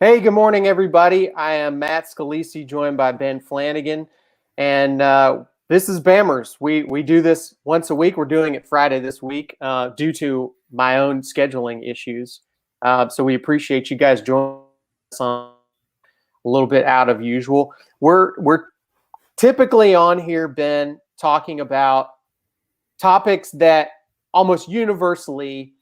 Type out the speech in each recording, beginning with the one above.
Hey, good morning, everybody. I am Matt Scalisi, joined by Ben Flanagan, and this is Bammers. We do this once a week. We're doing it Friday this week due to my own scheduling issues. So we appreciate you guys joining us on a little bit out of usual. We're typically on here, Ben, talking about topics that almost universally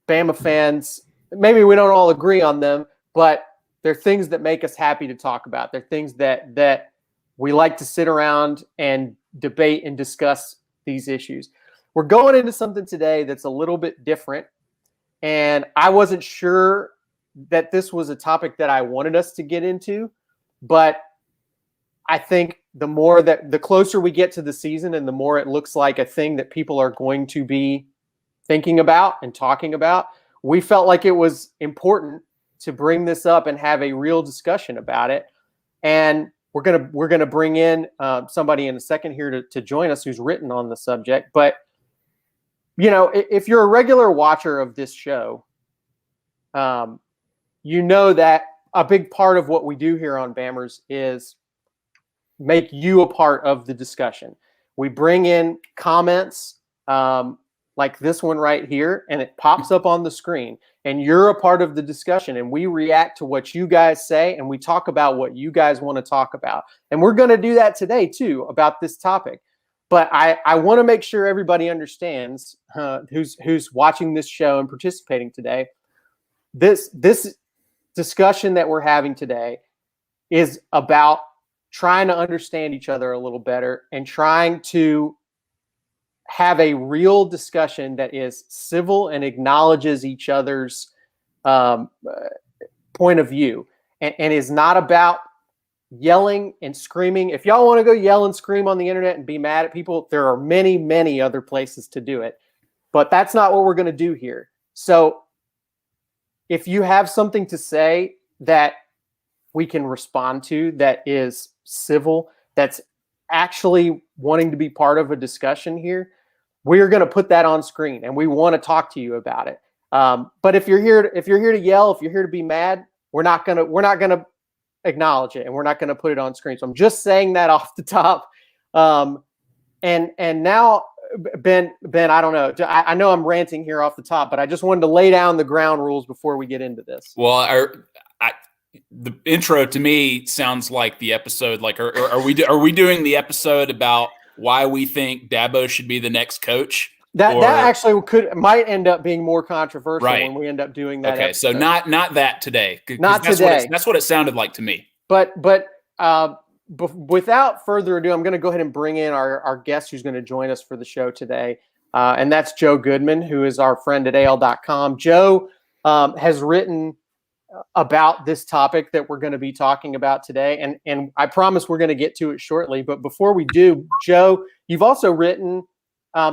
Bama fans, maybe we don't all agree on them, but they're things that make us happy to talk about. They're things that we like to sit around and debate and discuss these issues. We're going into something today that's a little bit different, and I wasn't sure that this was a topic that I wanted us to get into, but I think the closer we get to the season and the more it looks like a thing that people are going to be thinking about and talking about, we felt like it was important to bring this up and have a real discussion about it. And we're gonna bring in somebody in a second here to join us who's written on the subject. But you know, if you're a regular watcher of this show, you know that a big part of what we do here on Bammers is make you a part of the discussion. We bring in comments like this one right here, and it pops up on the screen, and you're a part of the discussion, and we react to what you guys say, and we talk about what you guys want to talk about. And we're going to do that today too about this topic. But I want to make sure everybody understands who's watching this show and participating today. This discussion that we're having today is about trying to understand each other a little better and trying to have a real discussion that is civil and acknowledges each other's point of view and is not about yelling and screaming. If y'all want to go yell and scream on the internet and be mad at people, there are many, many other places to do it. But that's not what we're going to do here. So if you have something to say that we can respond to that is civil, that's actually wanting to be part of a discussion here, we're going to put that on screen and we want to talk to you about it. But if you're here to yell, if you're here to be mad, we're not going to acknowledge it and we're not going to put it on screen. So I'm just saying that off the top. And now Ben, I don't know. I know I'm ranting here off the top, but I just wanted to lay down the ground rules before we get into this. Well, the intro to me sounds like the episode. Like, are we doing the episode about why we think Dabo should be the next coach? That actually might end up being more controversial when we end up doing that. Okay, episode. so not that today. Not today. That's what it sounded like to me. But without further ado, I'm going to go ahead and bring in our guest who's going to join us for the show today, and that's Joe Goodman, who is our friend at AL.com. Joe has written about this topic that we're going to be talking about today, and I promise we're going to get to it shortly. But before we do, Joe, you've also written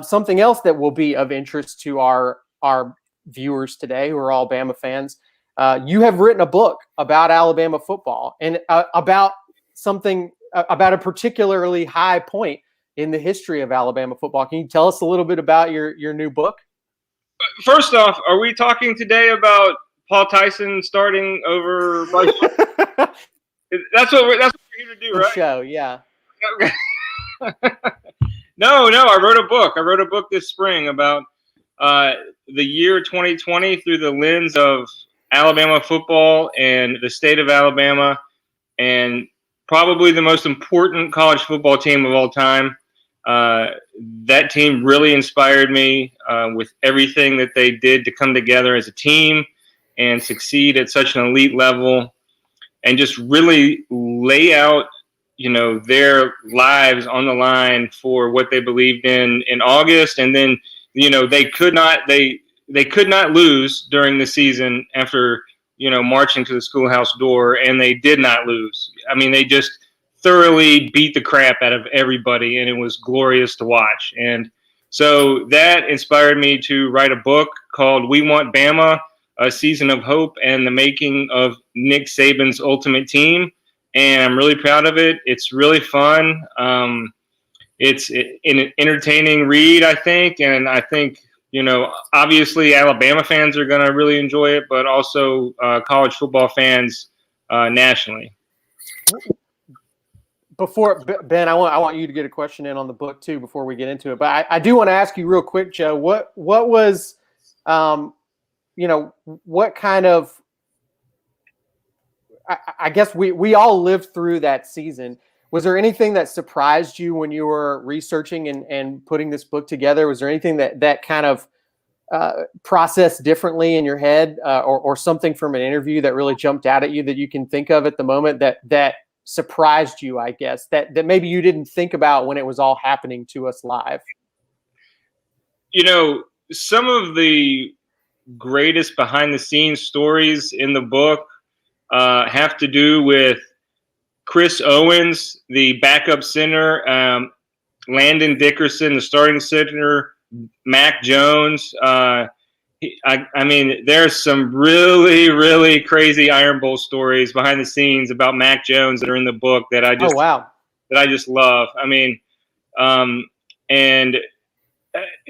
something else that will be of interest to our viewers today, who are all Bama fans. You have written a book about Alabama football and about something about a particularly high point in the history of Alabama football. Can you tell us a little bit about your new book? First off, are we talking today about Paul Tyson starting over? That's what we're here to do, right? Show, yeah. No. I wrote a book. I wrote a book this spring about the year 2020 through the lens of Alabama football and the state of Alabama, and probably the most important college football team of all time. That team really inspired me with everything that they did to come together as a team and succeed at such an elite level and just really lay out, their lives on the line for what they believed in August. And then, they could not lose during the season after, marching to the schoolhouse door, and they did not lose. I mean, they just thoroughly beat the crap out of everybody, and it was glorious to watch. And so that inspired me to write a book called We Want Bama, A Season of Hope and the Making of Nick Saban's Ultimate Team. And I'm really proud of it. It's really fun. It's an entertaining read, I think. And I think, Obviously Alabama fans are going to really enjoy it, but also college football fans nationally. Before Ben, I want you to get a question in on the book too before we get into it. But I do want to ask you real quick, Joe. What was, what kind of? I guess we all lived through that season. Was there anything that surprised you when you were researching and putting this book together? Was there anything that kind of processed differently in your head, or something from an interview that really jumped out at you that you can think of at the moment that surprised you, I guess, that maybe you didn't think about when it was all happening to us live? Some of the greatest behind the scenes stories in the book have to do with Chris Owens, the backup center, Landon Dickerson, the starting center, Mac Jones. I mean, there's some really, really crazy Iron Bowl stories behind the scenes about Mac Jones that are in the book that I just love. I mean, and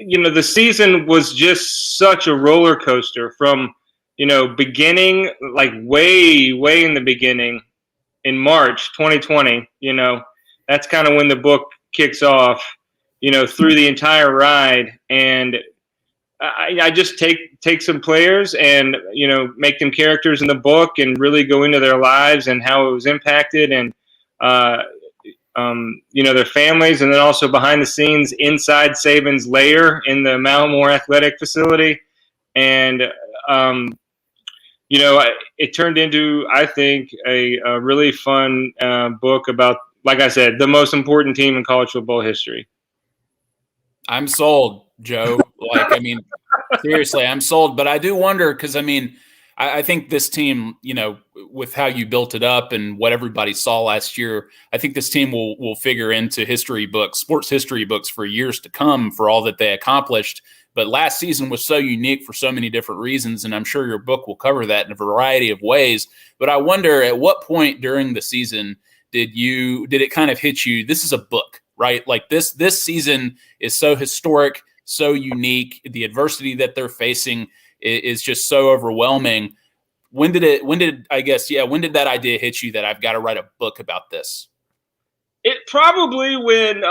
the season was just such a roller coaster from beginning, like way in the beginning in March 2020. That's kind of when the book kicks off. Through the entire ride, and I just take some players and make them characters in the book and really go into their lives and how it was impacted, and their families, and then also behind the scenes inside Saban's lair in the Malamore Athletic Facility, and it turned into, I think, a really fun book about, like I said, the most important team in college football history. I'm sold, Joe. Seriously, I'm sold. But I do wonder, because I think this team, with how you built it up and what everybody saw last year, I think this team will figure into history books, sports history books, for years to come for all that they accomplished. But last season was so unique for so many different reasons, and I'm sure your book will cover that in a variety of ways. But I wonder, at what point during the season did it kind of hit you, this is a book, right? Like this season is so historic, so unique. The adversity that they're facing is just so overwhelming. When did that idea hit you that I've got to write a book about this? It probably when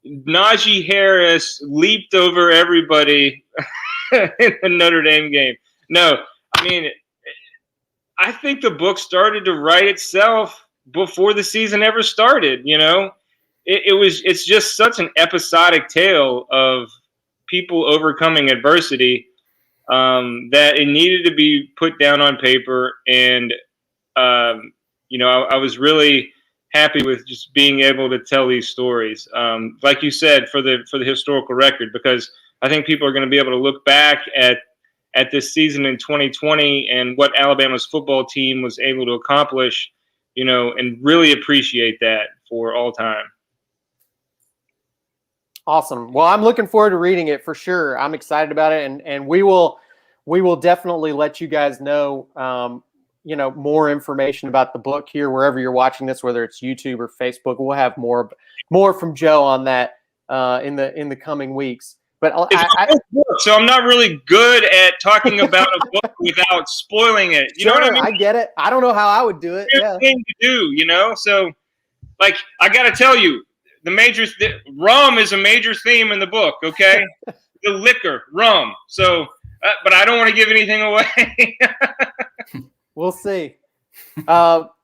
Najee Harris leaped over everybody in the Notre Dame game. No, I think the book started to write itself before the season ever started. It's just such an episodic tale of people overcoming adversity that it needed to be put down on paper. And, I was really happy with just being able to tell these stories. Like you said, for the historical record, because I think people are going to be able to look back at this season in 2020 and what Alabama's football team was able to accomplish, and really appreciate that for all time. Awesome. Well, I'm looking forward to reading it for sure. I'm excited about it, and we will definitely let you guys know, more information about the book here wherever you're watching this, whether it's YouTube or Facebook. We'll have more from Joe on that in the coming weeks. But so I'm not really good at talking about a book without spoiling it. You know what I mean? I get it. I don't know how I would do it. It's a thing to do, So, like, I got to tell you, rum is a major theme in the book. Okay, the liquor, rum. So, but I don't want to give anything away. We'll see. Well,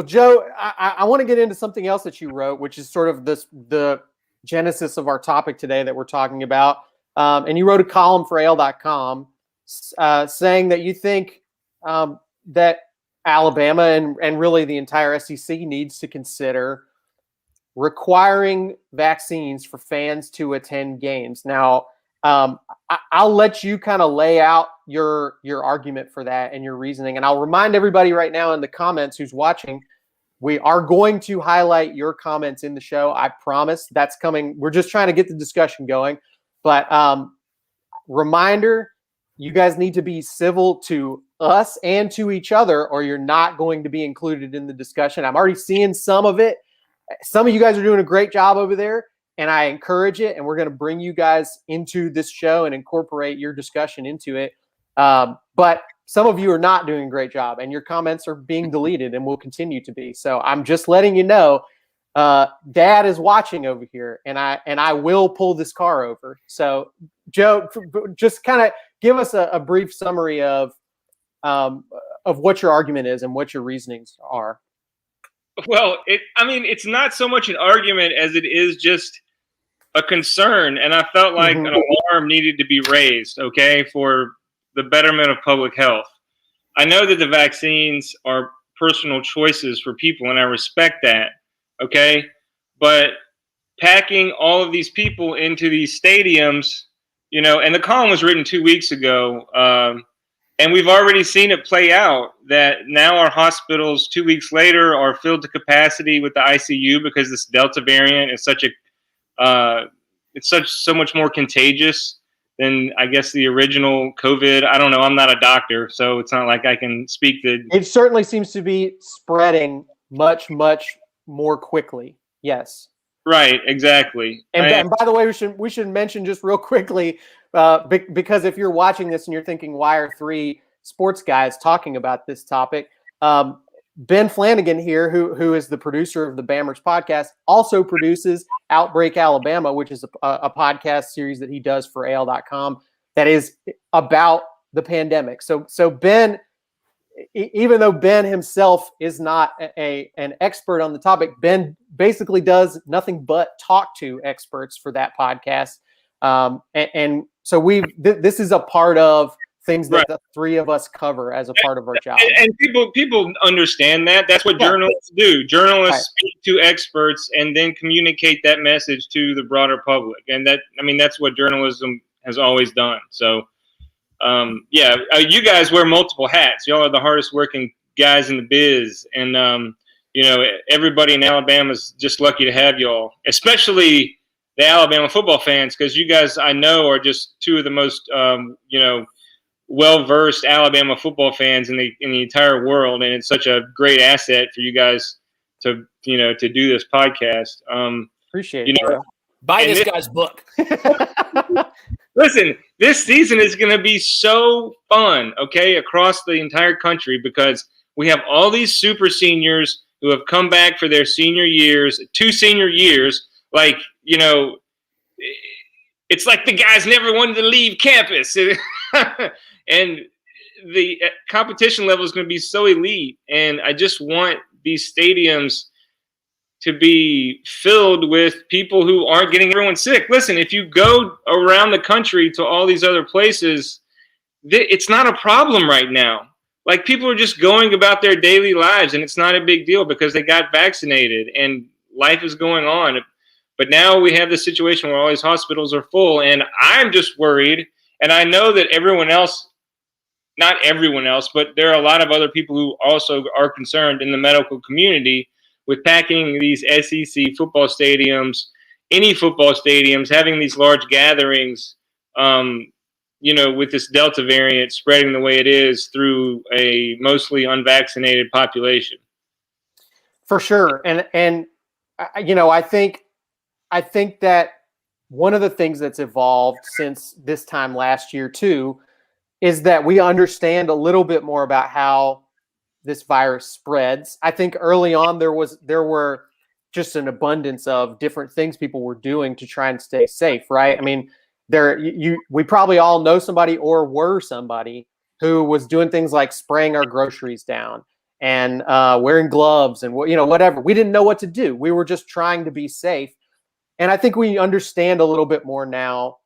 Joe, I want to get into something else that you wrote, which is sort of the genesis of our topic today that we're talking about. And you wrote a column for AL.com saying that you think that Alabama and really the entire SEC needs to consider requiring vaccines for fans to attend games. Now, I'll let you kind of lay out your argument for that and your reasoning. And I'll remind everybody right now in the comments who's watching, we are going to highlight your comments in the show. I promise that's coming. We're just trying to get the discussion going. But reminder, you guys need to be civil to us and to each other, or you're not going to be included in the discussion. I'm already seeing some of it. Some of you guys are doing a great job over there. and I encourage it, and we're going to bring you guys into this show and incorporate your discussion into it. But some of you are not doing a great job, and your comments are being deleted and will continue to be. So I'm just letting you know, Dad is watching over here, and I will pull this car over. So Joe, just kind of give us a brief summary of what your argument is and what your reasonings are. Well, it's not so much an argument as it is just a concern, and I felt like an alarm needed to be raised, okay, for the betterment of public health. I know that the vaccines are personal choices for people, and I respect that, okay? But packing all of these people into these stadiums, and the column was written 2 weeks ago, and we've already seen it play out that now our hospitals 2 weeks later are filled to capacity with the ICU because this Delta variant is so much more contagious than, I guess, the original COVID. I don't know. I'm not a doctor, so it's not like I can speak to. It certainly seems to be spreading much, much more quickly. Yes. Right. Exactly. And by the way, we should mention just real quickly, because if you're watching this and you're thinking, why are three sports guys talking about this topic? Ben Flanagan here, who is the producer of the Bammers podcast, also produces Outbreak Alabama, which is a podcast series that he does for AL.com that is about the pandemic. So Ben, even though Ben himself is not an expert on the topic, Ben basically does nothing but talk to experts for that podcast. And so this is a part of things that the three of us cover as a part of our job. And people understand that. That's what journalists do. Journalists speak to experts and then communicate that message to the broader public. And that's what journalism has always done. So, you guys wear multiple hats. Y'all are the hardest working guys in the biz. And, everybody in Alabama is just lucky to have y'all, especially the Alabama football fans, because you guys, I know, are just two of the most, well-versed Alabama football fans in the entire world, and it's such a great asset for you guys to do this podcast. Appreciate it. Buy this guy's book. Listen, this season is going to be so fun, okay, across the entire country, because we have all these super seniors who have come back for their senior years, 2 senior years. Like, it's like the guys never wanted to leave campus. And the competition level is going to be so elite. And I just want these stadiums to be filled with people who aren't getting everyone sick. Listen, if you go around the country to all these other places, it's not a problem right now. Like, people are just going about their daily lives, and it's not a big deal because they got vaccinated and life is going on. But now we have this situation where all these hospitals are full, and I'm just worried. And I know that everyone else, not everyone else, but there are a lot of other people who also are concerned in the medical community with packing these SEC football stadiums, any football stadiums, having these large gatherings, with this Delta variant spreading the way it is through a mostly unvaccinated population. For sure. And I think that one of the things that's evolved since this time last year too is that we understand a little bit more about how this virus spreads. I think early on there were just an abundance of different things people were doing to try and stay safe, right? I mean, we probably all know somebody or were somebody who was doing things like spraying our groceries down and wearing gloves and whatever. We didn't know what to do. We were just trying to be safe. And I think we understand a little bit more now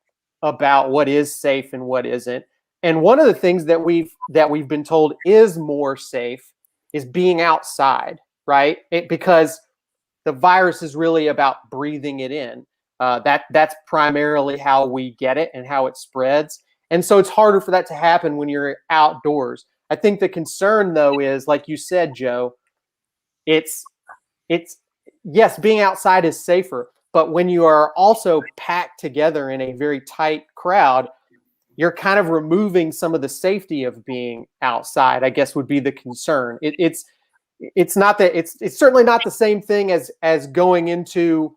about what is safe and what isn't. And one of the things that we've been told is more safe is being outside, right? Because the virus is really about breathing it in. That's primarily how we get it and how it spreads. And so it's harder for that to happen when you're outdoors. I think the concern, though, is, like you said, Joe, it's yes, being outside is safer. But when you are also packed together in a very tight crowd, you're kind of removing some of the safety of being outside, I guess, would be the concern. It's certainly not the same thing as going into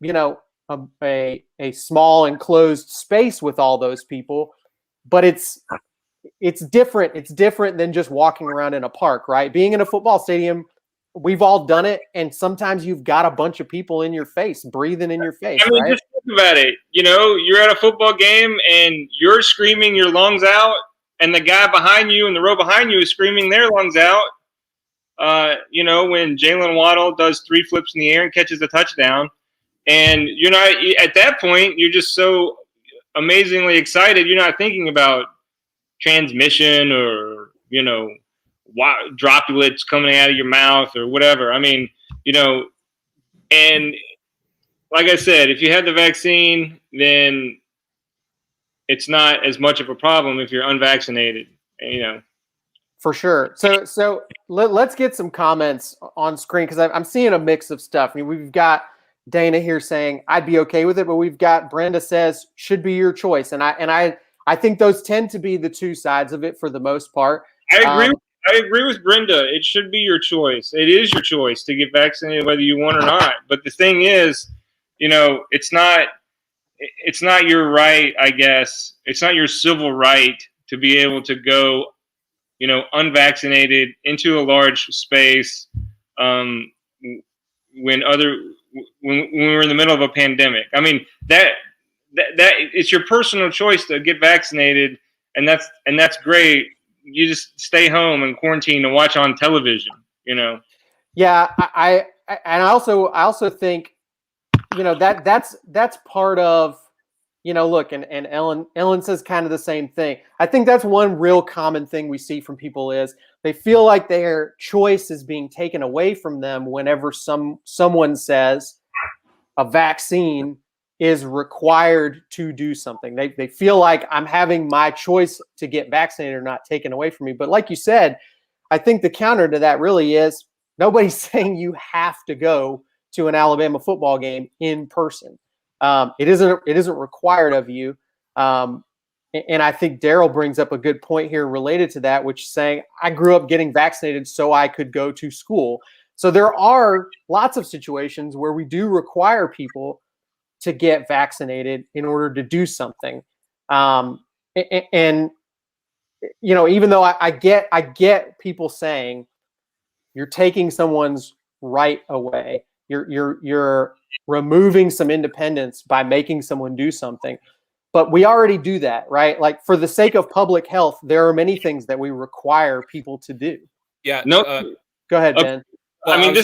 a small enclosed space with all those people, but it's different. It's different than just walking around in a park, right? Being in a football stadium, we've all done it, and sometimes you've got a bunch of people in your face, breathing in your face, I mean, right? just think about it. You're at a football game and you're screaming your lungs out, and the guy behind you in the row behind you is screaming their lungs out. When Jalen Waddle does 3 flips in the air and catches a touchdown, and you're not at that point, you're just so amazingly excited. You're not thinking about transmission or droplets coming out of your mouth or whatever. I mean, and like I said, if you had the vaccine, then it's not as much of a problem if you're unvaccinated. For sure. So let's get some comments on screen, because I'm seeing a mix of stuff. I mean, we've got Dana here saying I'd be okay with it, but we've got Brenda says should be your choice, and I think those tend to be the two sides of it for the most part. I agree with Brenda. It should be your choice. It is your choice to get vaccinated whether you want or not. But the thing is, it's not your right, I guess. It's not your civil right to be able to go, unvaccinated into a large space when we're in the middle of a pandemic. I mean, that it's your personal choice to get vaccinated, and that's great. You just stay home and quarantine and watch on television. Yeah, I also think that's part of look, and Ellen says kind of the same thing. I think that's one real common thing we see from people is they feel like their choice is being taken away from them whenever someone says a vaccine is required to do something. They feel like I'm having my choice to get vaccinated or not taken away from me. But like you said, I think the counter to that really is nobody's saying you have to go to an Alabama football game in person. It isn't required of you. And I think Daryl brings up a good point here related to that, which is saying I grew up getting vaccinated so I could go to school. So there are lots of situations where we do require people to get vaccinated in order to do something. And even though I get people saying you're taking someone's right away, you're removing some independence by making someone do something. But we already do that, right? Like, for the sake of public health, there are many things that we require people to do. Yeah. No. Go ahead, Ben. Well, I mean,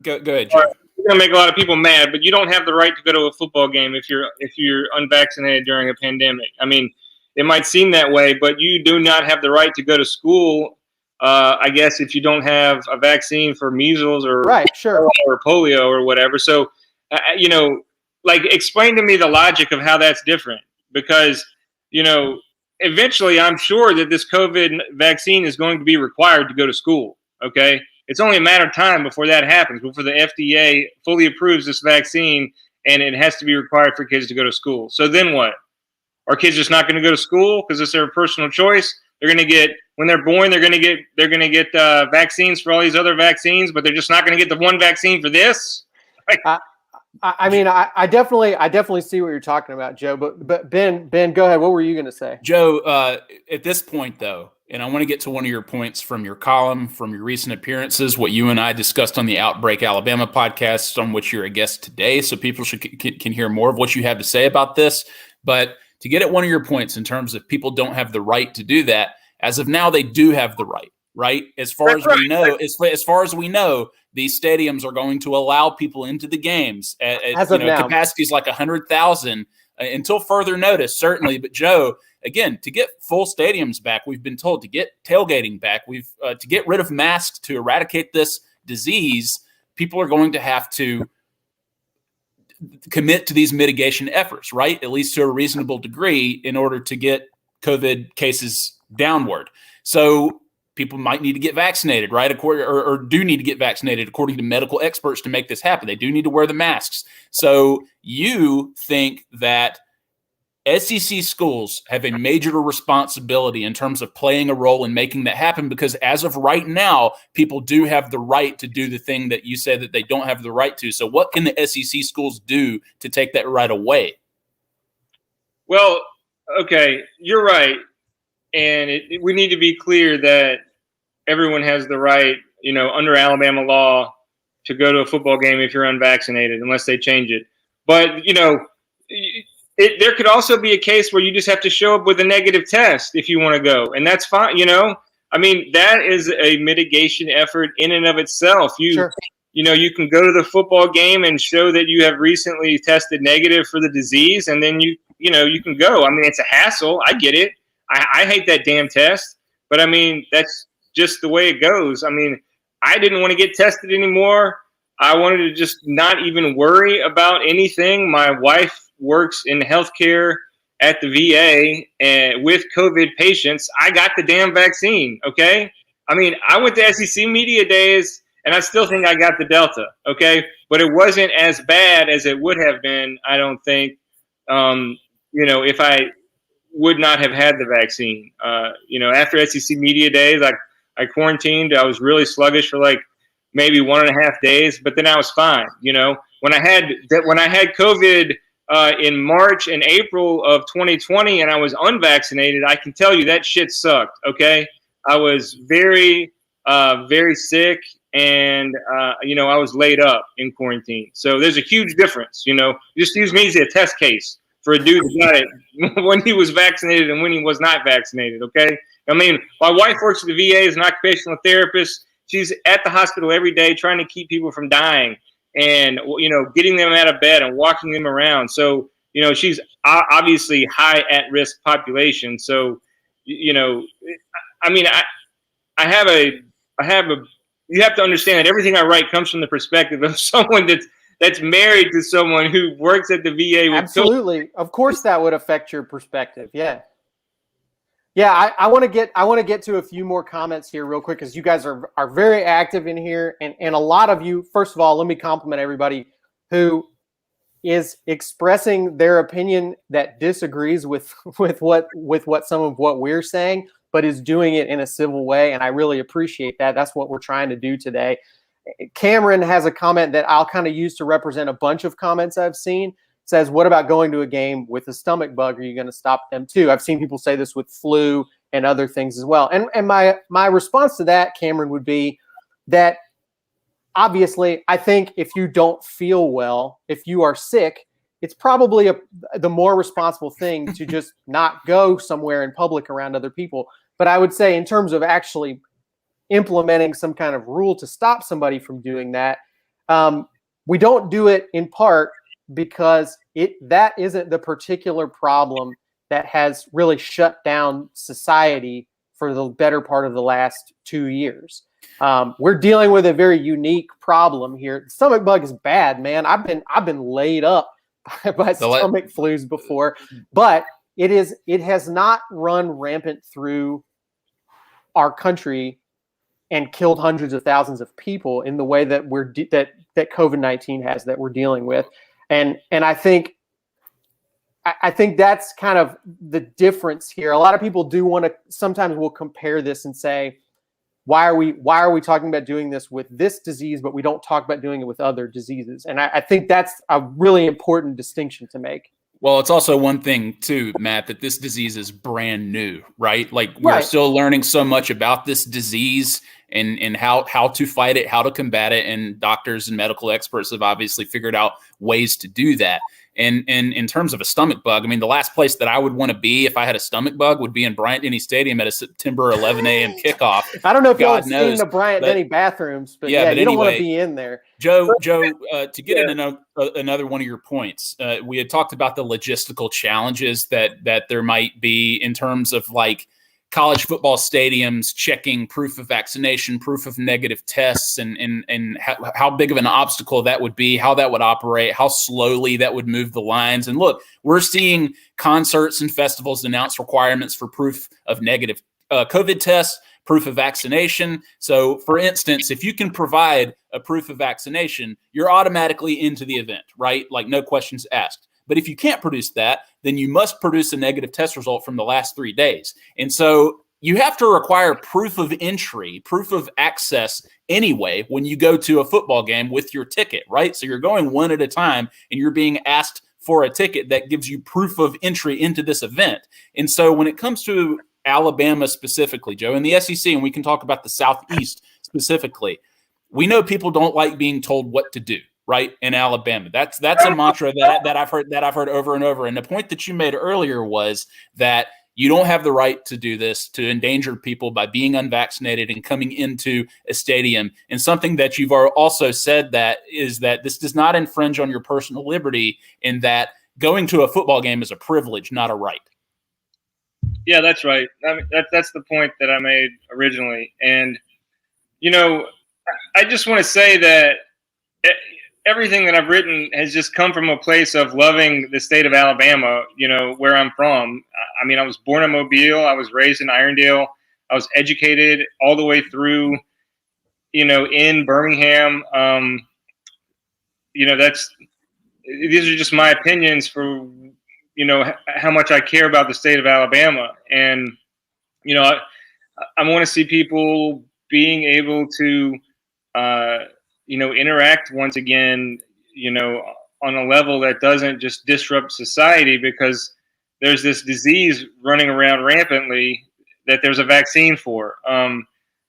go ahead, Joe. You're gonna make a lot of people mad, but you don't have the right to go to a football game if you're unvaccinated during a pandemic. I mean, it might seem that way, but you do not have the right to go to school. I guess if you don't have a vaccine for measles or or polio or whatever. So, explain to me the logic of how that's different, because eventually I'm sure that this COVID vaccine is going to be required to go to school. Okay. It's only a matter of time before that happens, before the FDA fully approves this vaccine and it has to be required for kids to go to school. So then what? Are kids just not going to go to school because it's their personal choice? They're going to get, when they're born, they're going to get vaccines for all these other vaccines, but they're just not going to get the one vaccine for this. I mean, I definitely see what you're talking about, Joe. But Ben, go ahead. What were you going to say, Joe? At this point, though, and I want to get to one of your points from your column, from your recent appearances, what you and I discussed on the Outbreak Alabama podcast, on which you're a guest today, so people can hear more of what you have to say about this. But to get at one of your points in terms of people don't have the right to do that, as of now, they do have the right. Right, as far as we know, as far as we know, these stadiums are going to allow people into the games at capacities like 100,000 until further notice, certainly. But Joe, again, to get full stadiums back, we've been told to get tailgating back. We've to get rid of masks to eradicate this disease. People are going to have to commit to these mitigation efforts, right? At least to a reasonable degree, in order to get COVID cases downward. So people might need to get vaccinated, right? Or do need to get vaccinated according to medical experts to make this happen. They do need to wear the masks. So you think that SEC schools have a major responsibility in terms of playing a role in making that happen, because as of right now, people do have the right to do the thing that you said that they don't have the right to. So what can the SEC schools do to take that right away? Well, okay, you're right. And we need to be clear that everyone has the right, under Alabama law, to go to a football game if you're unvaccinated, unless they change it. But, there could also be a case where you just have to show up with a negative test if you want to go, and that's fine. I mean, that is a mitigation effort in and of itself. Sure. You can go to the football game and show that you have recently tested negative for the disease, and then you can go. I mean, it's a hassle. I get it. I hate that damn test, but I mean, that's just the way it goes. I mean, I didn't want to get tested anymore. I wanted to just not even worry about anything. My wife works in healthcare at the VA, and with COVID patients, I got the damn vaccine. Okay. I mean, I went to SEC media days and I still think I got the Delta. Okay. But it wasn't as bad as it would have been, I don't think, if I would not have had the vaccine. After SEC media days, I quarantined. I was really sluggish for like maybe 1.5 days, but then I was fine. When I had COVID in March and April of 2020 and I was unvaccinated, I can tell you that shit sucked. Okay. I was very, very sick, and, I was laid up in quarantine. So there's a huge difference, just use me as a test case for a dude who got it when he was vaccinated and when he was not vaccinated. Okay. I mean, my wife works at the VA as an occupational therapist. She's at the hospital every day trying to keep people from dying and, getting them out of bed and walking them around. So, she's obviously high at risk population. So, I mean, you have to understand that everything I write comes from the perspective of someone that's married to someone who works at the VA. With Absolutely. Of course that would affect your perspective. Yeah. Yeah, I want to get to a few more comments here real quick, because you guys are very active in here, and a lot of you. First of all, let me compliment everybody who is expressing their opinion that disagrees with what some of what we're saying, but is doing it in a civil way, and I really appreciate that. That's what we're trying to do today. Cameron has a comment that I'll kind of use to represent a bunch of comments I've seen. Says, what about going to a game with a stomach bug? Are you going to stop them too? I've seen people say this with flu and other things as well. And my response to that, Cameron, would be that obviously I think if you don't feel well, if you are sick, it's probably the more responsible thing to just not go somewhere in public around other people. But I would say in terms of actually implementing some kind of rule to stop somebody from doing that, we don't do it in part because that isn't the particular problem that has really shut down society for the better part of the last 2 years. We're dealing with a very unique problem here. Stomach bug is bad, man. I've been laid up by stomach flus before, but it has not run rampant through our country and killed hundreds of thousands of people in the way that that COVID-19 has, that we're dealing with. And I think that's kind of the difference here. A lot of people sometimes will compare this and say, why are we talking about doing this with this disease, but we don't talk about doing it with other diseases? And I think that's a really important distinction to make. Well, it's also one thing too, Matt, that this disease is brand new, right? Like we're still learning so much about this disease and how to fight it, how to combat it. And doctors and medical experts have obviously figured out ways to do that. And in terms of a stomach bug, I mean, the last place that I would want to be if I had a stomach bug would be in Bryant-Denny Stadium at a September 11 a.m. kickoff. I don't know if y'all have seen the Bryant-Denny bathrooms, but yeah, you don't want to be in there. Joe, to get in another one of your points, we had talked about the logistical challenges that there might be in terms of like college football stadiums checking proof of vaccination, proof of negative tests, and how big of an obstacle that would be, how that would operate, how slowly that would move the lines. And look, we're seeing concerts and festivals announce requirements for proof of negative COVID tests, proof of vaccination. So, for instance, if you can provide a proof of vaccination, you're automatically into the event, right? Like no questions asked. But if you can't produce that, then you must produce a negative test result from the last 3 days. And so you have to require proof of entry, proof of access anyway when you go to a football game with your ticket, right? So you're going one at a time and you're being asked for a ticket that gives you proof of entry into this event. And so when it comes to Alabama specifically, Joe, and the SEC, and we can talk about the Southeast specifically, we know people don't like being told what to do, right? In Alabama, that's a mantra that I've heard over and over. And the point that you made earlier was that you don't have the right to do this, to endanger people by being unvaccinated and coming into a stadium. And something that you've also said that is that this does not infringe on your personal liberty, and that going to a football game is a privilege, not a right. Yeah, that's right. I mean, that's the point that I made originally. And, you know, I just want to say that everything that I've written has just come from a place of loving the state of Alabama, you know, where I'm from. I mean, I was born in Mobile. I was raised in Irondale. I was educated all the way through, you know, in Birmingham. You know, these are just my opinions for, you know, how much I care about the state of Alabama. And, you know, I want to see people being able to, you know, interact once again, you know, on a level that doesn't just disrupt society, because there's this disease running around rampantly that there's a vaccine for.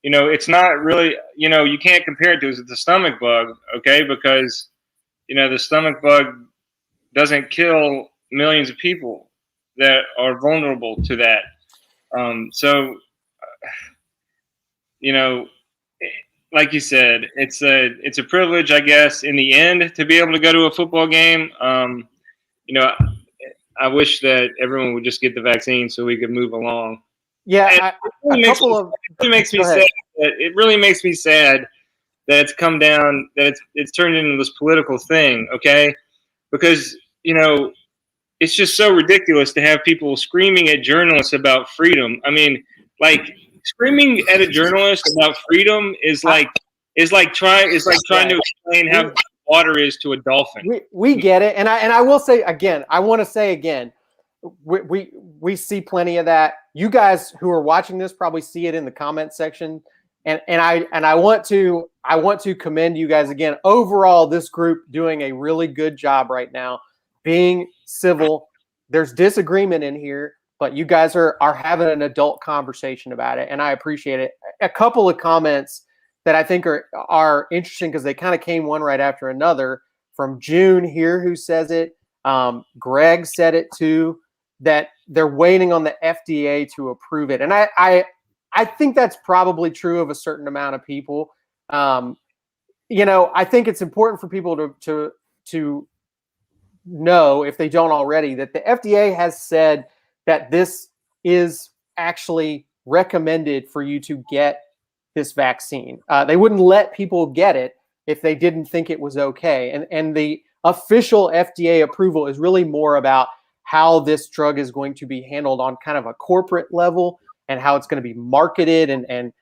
You know, it's not really, you know, you can't compare it to the stomach bug, okay? Because, you know, the stomach bug doesn't kill millions of people that are vulnerable to that. So, you know, like you said, it's a privilege, I guess, in the end, to be able to go to a football game. You know, I wish that everyone would just get the vaccine so we could move along. Yeah, it really makes me sad that it's come down, that it's turned into this political thing, okay? Because, you know, it's just so ridiculous to have people screaming at journalists about freedom. I mean, like, screaming at a journalist about freedom is like trying to explain how water is to a dolphin. We get it, and I will say again, I want to say again, we see plenty of that. You guys who are watching this probably see it in the comment section, and I want to commend you guys again. Overall, this group doing a really good job right now, being civil. There's disagreement in here, but you guys are having an adult conversation about it, and I appreciate it. A couple of comments that I think are interesting because they kind of came one right after another. From June here, who says it. Greg said it too, that they're waiting on the FDA to approve it, and I think that's probably true of a certain amount of people. You know, I think it's important for people to know, if they don't already, that the FDA has said that this is actually recommended for you to get this vaccine. They wouldn't let people get it if they didn't think it was okay. And the official FDA approval is really more about how this drug is going to be handled on kind of a corporate level, and how it's going to be marketed and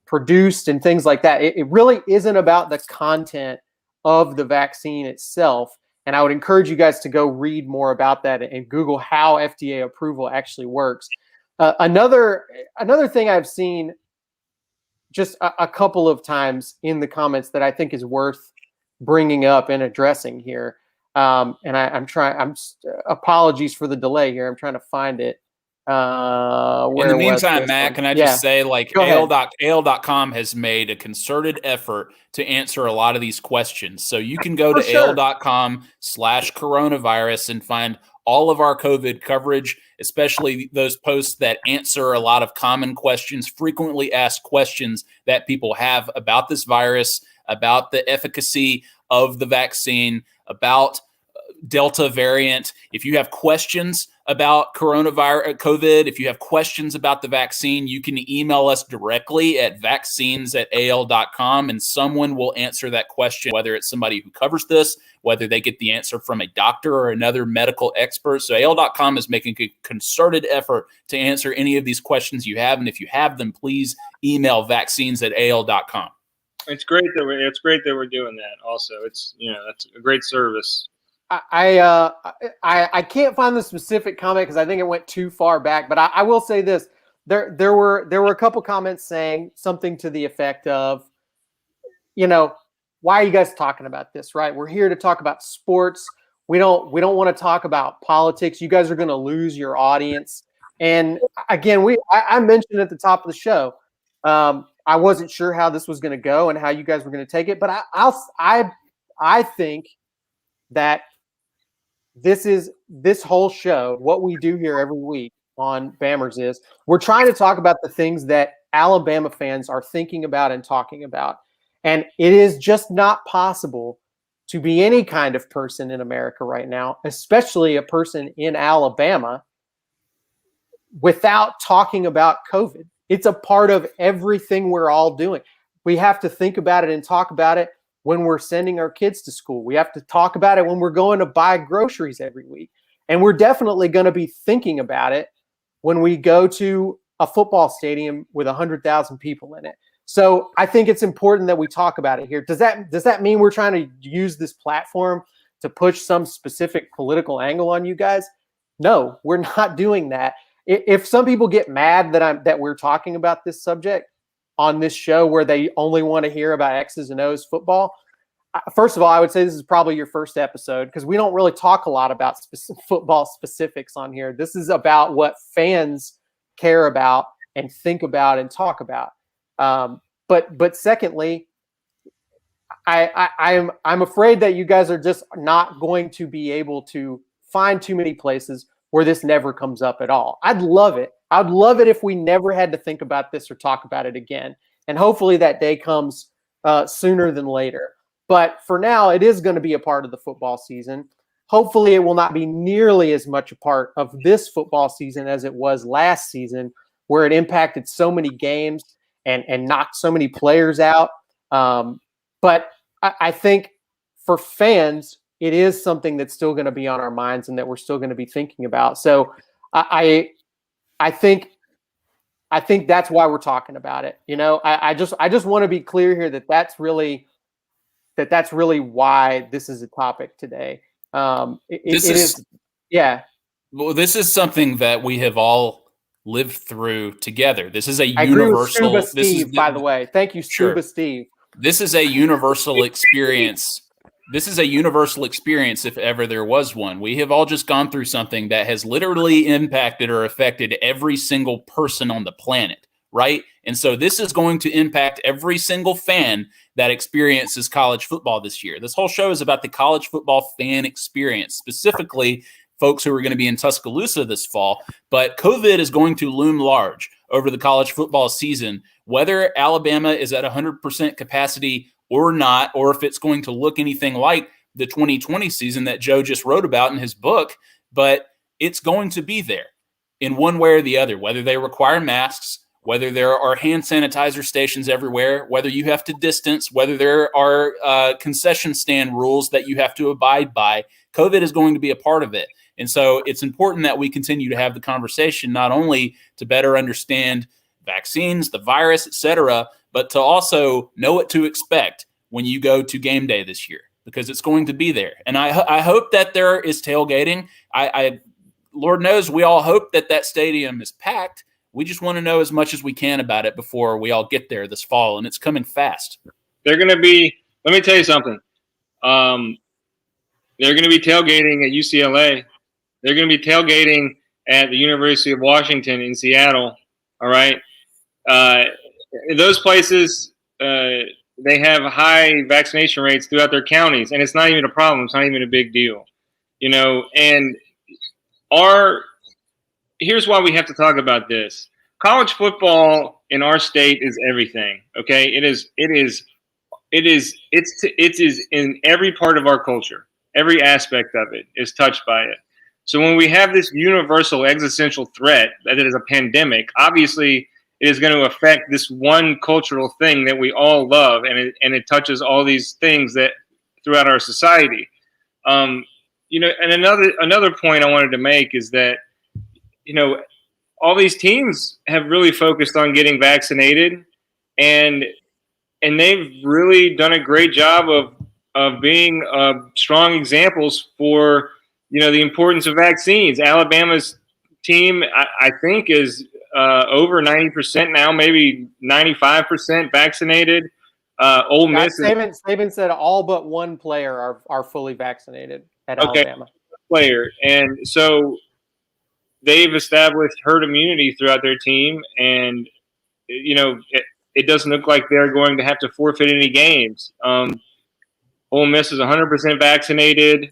produced and things like that. It really isn't about the content of the vaccine itself. And I would encourage you guys to go read more about that and Google how FDA approval actually works. Another thing I've seen just a couple of times in the comments that I think is worth bringing up and addressing here. And apologies for the delay here. I'm trying to find it. In the meantime, Matt, can I just say, like, AL.com has made a concerted effort to answer a lot of these questions. So you can go to AL.com/coronavirus and find all of our COVID coverage, especially those posts that answer a lot of common questions, frequently asked questions that people have about this virus, about the efficacy of the vaccine, about Delta variant. If you have questions about COVID, if you have questions about the vaccine, you can email us directly at vaccines@al.com, and someone will answer that question, whether it's somebody who covers this, whether they get the answer from a doctor or another medical expert. So AL.com is making a concerted effort to answer any of these questions you have. And if you have them, please email vaccines@al.com. It's great that we're doing that also. It's, you know, that's a great service. I can't find the specific comment because I think it went too far back. But I will say this: there were a couple comments saying something to the effect of, why are you guys talking about this? Right? We're here to talk about sports. We don't want to talk about politics. You guys are going to lose your audience. And again, I mentioned at the top of the show, I wasn't sure how this was going to go and how you guys were going to take it, but I think that this whole show, what we do here every week on Bammers is we're trying to talk about the things that Alabama fans are thinking about and talking about. And it is just not possible to be any kind of person in America right now, especially a person in Alabama, without talking about COVID. It's a part of everything we're all doing. We have to think about it and talk about it when we're sending our kids to school. We have to talk about it when we're going to buy groceries every week. And we're definitely going to be thinking about it when we go to a football stadium with 100,000 people in it. So I think it's important that we talk about it here. Does that mean we're trying to use this platform to push some specific political angle on you guys? No, we're not doing that. If some people get mad that we're talking about this subject on this show where they only want to hear about X's and O's football, first of all, I would say this is probably your first episode because we don't really talk a lot about football specifics on here. This is about what fans care about and think about and talk about. But secondly, I'm afraid that you guys are just not going to be able to find too many places where this never comes up at all. I'd love it. I'd love it if we never had to think about this or talk about it again. And hopefully that day comes sooner than later. But for now, it is going to be a part of the football season. Hopefully it will not be nearly as much a part of this football season as it was last season, where it impacted so many games and knocked so many players out. But I think for fans, it is something that's still going to be on our minds and that we're still going to be thinking about. So I think that's why we're talking about it. I just want to be clear here that that's really why this is a topic today. It is. Yeah. Well, this is something that we have all lived through together. This is a I agree with universal. Scuba Steve, by the way. Thank you, Scuba Steve. This is a universal experience. This is a universal experience if ever there was one. We have all just gone through something that has literally impacted or affected every single person on the planet, right? And so this is going to impact every single fan that experiences college football this year. This whole show is about the college football fan experience, specifically folks who are going to be in Tuscaloosa this fall. But COVID is going to loom large over the college football season, whether Alabama is at 100% capacity or not, or if it's going to look anything like the 2020 season that Joe just wrote about in his book. But it's going to be there in one way or the other, whether they require masks, whether there are hand sanitizer stations everywhere, whether you have to distance, whether there are concession stand rules that you have to abide by. COVID is going to be a part of it. And so it's important that we continue to have the conversation, not only to better understand vaccines, the virus, et cetera, but to also know what to expect when you go to game day this year, because it's going to be there. And I hope that there is tailgating. Lord knows we all hope that stadium is packed. We just want to know as much as we can about it before we all get there this fall, and it's coming fast. They're going to be – let me tell you something. They're going to be tailgating at UCLA. They're going to be tailgating at the University of Washington in Seattle, all right? Those places, they have high vaccination rates throughout their counties, and it's not even a problem. It's not even a big deal, and here's why we have to talk about this. College football in our state is everything, okay? It is in every part of our culture. Every aspect of it is touched by it. So when we have this universal existential threat that is a pandemic, obviously it is going to affect this one cultural thing that we all love, and it touches all these things that throughout our society. And another point I wanted to make is that, all these teams have really focused on getting vaccinated, and they've really done a great job of being strong examples for the importance of vaccines. Alabama's team, I think, is over 90% now, maybe 95% vaccinated. Ole Miss Saban said all but one player are fully vaccinated at Alabama. Player, and so they've established herd immunity throughout their team, and it doesn't look like they're going to have to forfeit any games. Ole Miss is 100% vaccinated.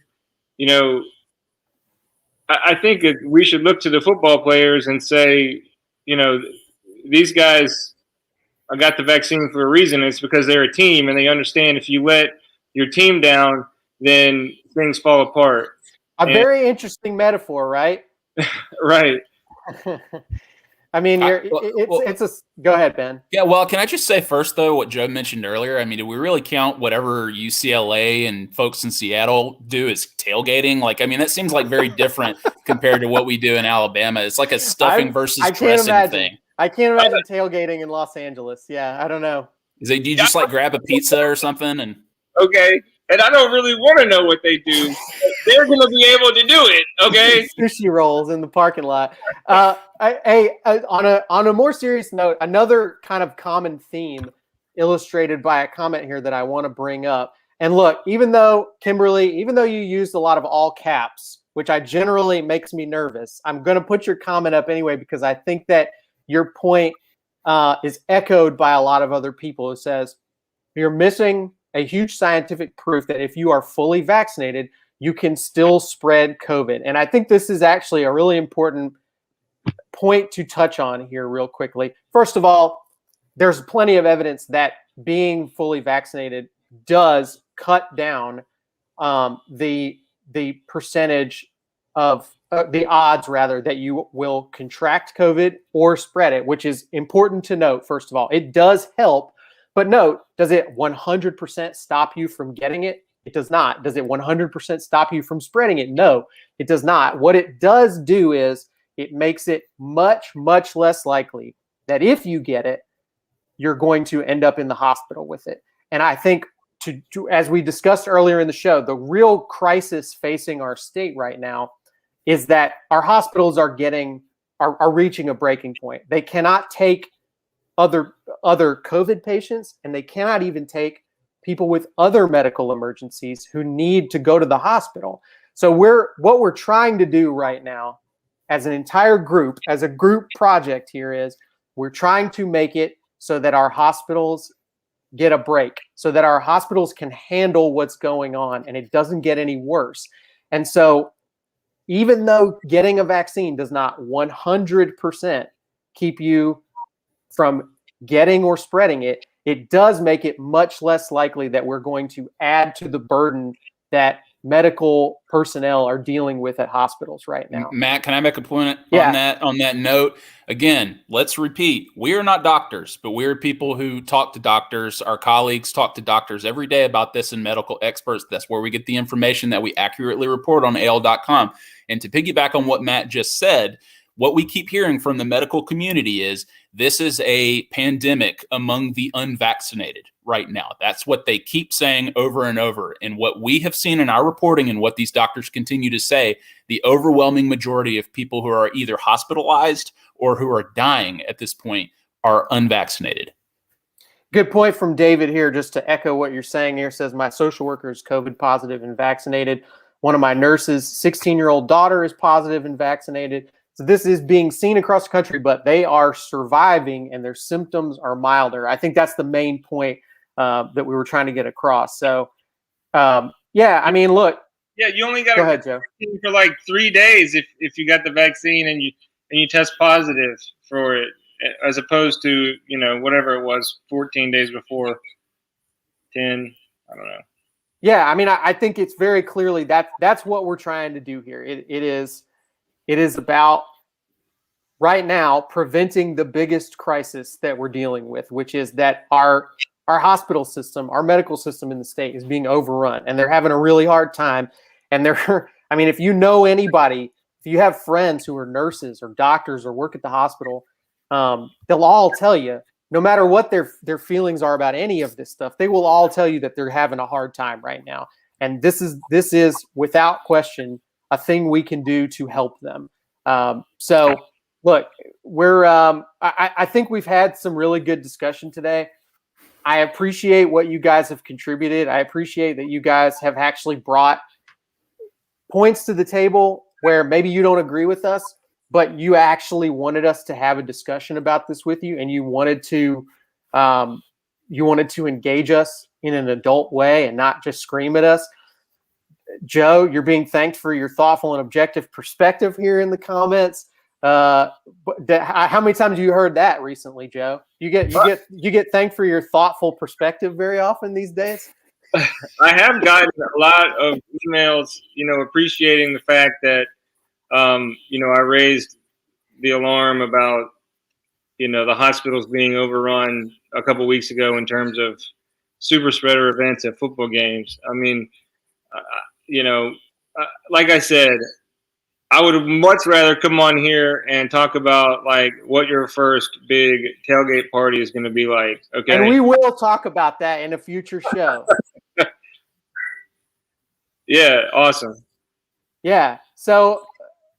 I think that we should look to the football players and say, these guys got the vaccine for a reason. It's because they're a team, and they understand if you let your team down, then things fall apart. Very interesting metaphor, right? Right. I mean, it's a go ahead, Ben. Yeah, well, can I just say first, though, what Joe mentioned earlier? I mean, do we really count whatever UCLA and folks in Seattle do as tailgating? Like, I mean, that seems like very different compared to what we do in Alabama. It's like a stuffing versus dressing thing. I can't imagine tailgating in Los Angeles. Yeah, I don't know. Do you just like grab a pizza or something? And okay, and I don't really want to know what they do. They're going to be able to do it, okay? Sushi rolls in the parking lot. On a more serious note, another kind of common theme illustrated by a comment here that I want to bring up. And look, even though you used a lot of all caps, which I generally makes me nervous, I'm going to put your comment up anyway because I think that your point is echoed by a lot of other people who says you're missing a huge scientific proof that if you are fully vaccinated, you can still spread COVID. And I think this is actually a really important point to touch on here real quickly. First of all, there's plenty of evidence that being fully vaccinated does cut down the percentage of the odds, rather, that you will contract COVID or spread it, which is important to note. First of all, it does help, but note, does it 100% stop you from getting it? It does not. Does it 100% stop you from spreading it? No, it does not. What it does do is it makes it much, much less likely that if you get it, you're going to end up in the hospital with it. And I think, as we discussed earlier in the show, the real crisis facing our state right now is that our hospitals are reaching a breaking point. They cannot take other COVID patients, and they cannot even take people with other medical emergencies who need to go to the hospital. So what we're trying to do right now as an entire group, as a group project here, is we're trying to make it so that our hospitals get a break, so that our hospitals can handle what's going on and it doesn't get any worse. And so even though getting a vaccine does not 100% keep you from getting or spreading it, it does make it much less likely that we're going to add to the burden that medical personnel are dealing with at hospitals right now. Matt, can I make a point on that note? Again, let's repeat. We are not doctors, but we are people who talk to doctors. Our colleagues talk to doctors every day about this and medical experts. That's where we get the information that we accurately report on AL.com. And to piggyback on what Matt just said, what we keep hearing from the medical community is this is a pandemic among the unvaccinated right now. That's what they keep saying over and over. And what we have seen in our reporting and what these doctors continue to say, the overwhelming majority of people who are either hospitalized or who are dying at this point are unvaccinated. Good point from David here, just to echo what you're saying here. Says, my social worker is COVID positive and vaccinated. One of my nurses' 16-year-old daughter is positive and vaccinated. So this is being seen across the country, but they are surviving and their symptoms are milder. I think that's the main point that we were trying to get across. So, I mean, look. Yeah, you only got go ahead, Joe. For like 3 days if you got the vaccine and you test positive for it, as opposed to whatever it was 14 days before, 10. I don't know. Yeah, I mean, I think it's very clearly that's what we're trying to do here. It is about right now preventing the biggest crisis that we're dealing with, which is that our hospital system, our medical system in the state is being overrun, and they're having a really hard time. And I mean, if you know anybody, if you have friends who are nurses or doctors or work at the hospital, they'll all tell you no matter what their feelings are about any of this stuff, they will all tell you that they're having a hard time right now. And this is without question a thing we can do to help them. So look, we're I think we've had some really good discussion today. I appreciate what you guys have contributed. I appreciate that you guys have actually brought points to the table where maybe you don't agree with us, but you actually wanted us to have a discussion about this with you, and you wanted to engage us in an adult way and not just scream at us. Joe, you're being thanked for your thoughtful and objective perspective here in the comments. How many times have you heard that recently, Joe? You get thanked for your thoughtful perspective very often these days. I have gotten a lot of emails, appreciating the fact that, I raised the alarm about, the hospitals being overrun a couple weeks ago in terms of super spreader events at football games. I mean, like I said, I would much rather come on here and talk about like what your first big tailgate party is going to be like. Okay. And we will talk about that in a future show. Yeah. Awesome. Yeah. So,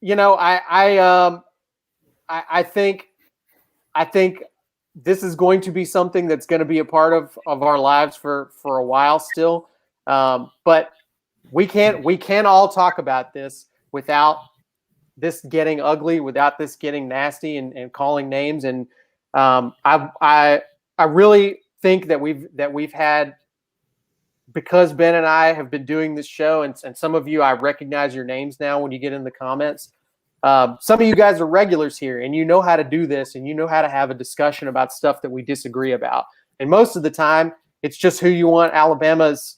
I think this is going to be something that's going to be a part of our lives for a while still. But we can't all talk about this without this getting ugly, without this getting nasty and calling names. And I really think that we've had, because Ben and I have been doing this show, and some of you, I recognize your names now when you get in the comments. Some of you guys are regulars here, and you know how to do this, and you know how to have a discussion about stuff that we disagree about. And most of the time, it's just who you want Alabama's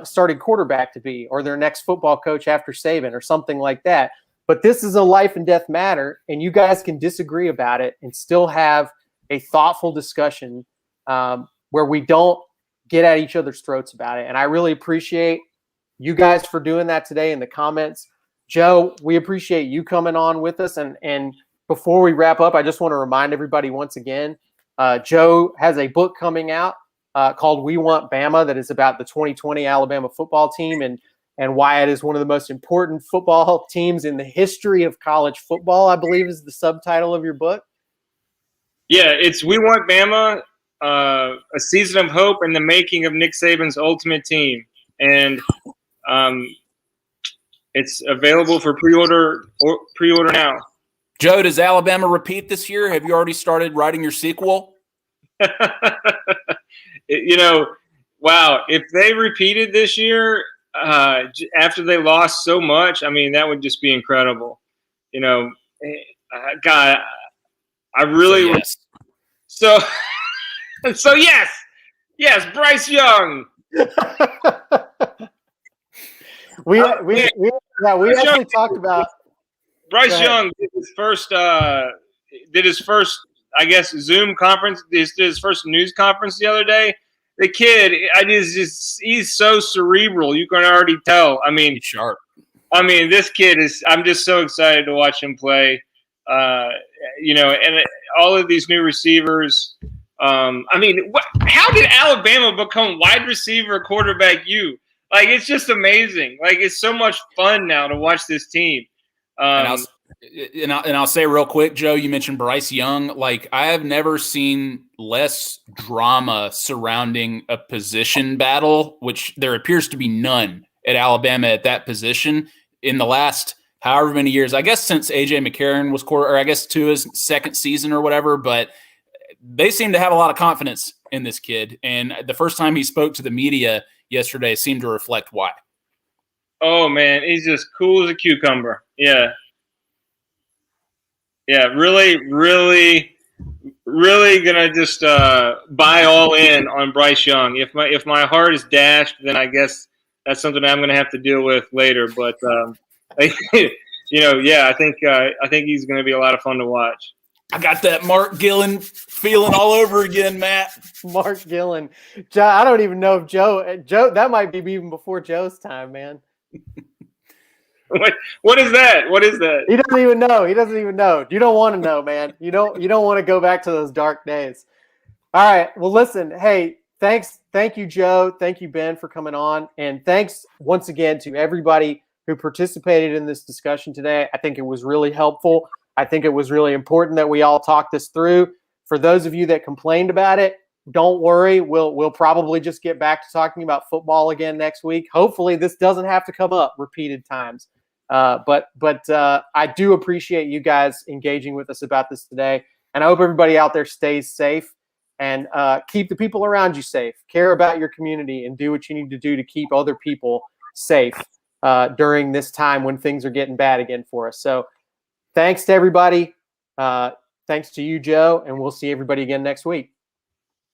starting quarterback to be, or their next football coach after Saban, or something like that. But this is a life and death matter, and you guys can disagree about it and still have a thoughtful discussion where we don't get at each other's throats about it. And I really appreciate you guys for doing that today in the comments. Joe, we appreciate you coming on with us. And before we wrap up, I just want to remind everybody once again, Joe has a book coming out called We Want Bama that is about the 2020 Alabama football team and why it is one of the most important football teams in the history of college football, I believe is the subtitle of your book. Yeah, it's We Want Bama, a season of hope and the making of Nick Saban's ultimate team. And it's available for pre-order now. Joe, does Alabama repeat this year? Have you already started writing your sequel? Wow, if they repeated this year after they lost so much, I mean, that would just be incredible. God, I really yes. So yes, Bryce Young. we actually talked about Bryce Young did his first I guess Zoom conference. Did his first news conference the other day. The kid, he's so cerebral. You can already tell. I mean, he's sharp. I mean, this kid is. I'm just so excited to watch him play. And all of these new receivers. I mean, how did Alabama become wide receiver, quarterback? Like, it's just amazing. Like, it's so much fun now to watch this team. And I'll say real quick, Joe, you mentioned Bryce Young. Like, I have never seen less drama surrounding a position battle, which there appears to be none at Alabama at that position in the last however many years. I guess since A.J. McCarron was or I guess to his second season or whatever. But they seem to have a lot of confidence in this kid. And the first time he spoke to the media yesterday seemed to reflect why. Oh, man, he's just cool as a cucumber. Yeah. Yeah, really, really, really gonna just buy all in on Bryce Young. If my heart is dashed, then I guess that's something I'm gonna have to deal with later. But I think he's gonna be a lot of fun to watch. I got that Mark Gillen feeling all over again, Matt. Mark Gillen, Joe, I don't even know if Joe. That might be even before Joe's time, man. What is that? What is that? He doesn't even know. You don't want to know, man. You don't want to go back to those dark days. All right. Well, listen, hey, thanks. Thank you, Joe. Thank you, Ben, for coming on. And thanks once again to everybody who participated in this discussion today. I think it was really helpful. I think it was really important that we all talk this through. For those of you that complained about it, don't worry. We'll probably just get back to talking about football again next week. Hopefully this doesn't have to come up repeated times. But I do appreciate you guys engaging with us about this today. And I hope everybody out there stays safe. And keep the people around you safe. Care about your community and do what you need to do to keep other people safe during this time when things are getting bad again for us. So thanks to everybody. Thanks to you, Joe, and we'll see everybody again next week.